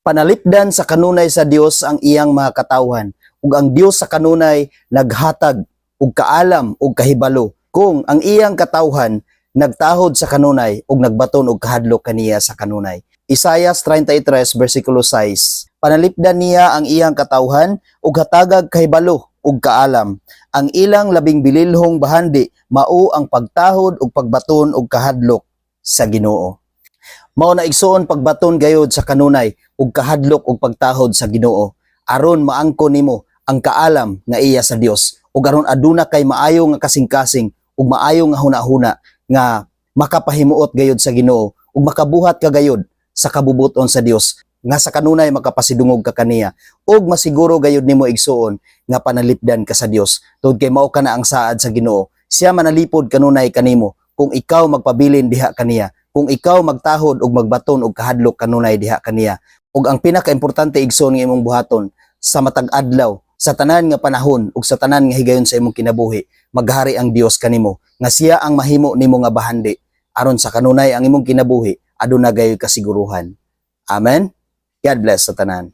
Panalipdan sa kanunay sa Dios ang iyang mga katawhan, ug ang Dios sa kanunay naghatag og kaalam ug kahibalo kung ang iyang katawhan nagtahod sa kanunay ug nagbaton og kahadlok kaniya sa kanunay. Isaias 33 versikulo 6. Panalipdan niya ang iyang katawhan ug hatagag kahibalo ug kaalam. Ang ilang labing bililhong bahandi mao ang pagtahod ug pagbaton og kahadlok sa Ginoo. Mao na igsuon pagbaton gayud sa kanunay ug kahadlok ug pagtahod sa Ginoo aron maangkon nimo ang kaalam nga iya sa Dios ug aron aduna kay maayo nga kasing-kasing ug maayo nga hunahuna nga makapahimuot gayud sa Ginoo ug makabuhat ka gayud sa kabubuton sa Dios nga sa kanunay makapasidungog ka kaniya ug masiguro gayud nimo igsuon nga panalipdan ka sa Dios tungod kay mao ka na ang saad sa Ginoo. Siya manalipod kanunay kanimo kung ikaw magpabilin diha kaniya, kung ikaw magtahod ug magbaton og kahadlok kanunay diha kaniya. Ug ang pinakaimportante igsoon nga imong buhaton sa matag adlaw, sa tanan nga panahon ug sa tanan nga higayon sa imong kinabuhi, maghari ang Dios kanimo nga siya ang mahimo nimo nga bahandi aron sa kanunay ang imong kinabuhi aduna gayud kasiguruhan. Amen. God bless sa tanan.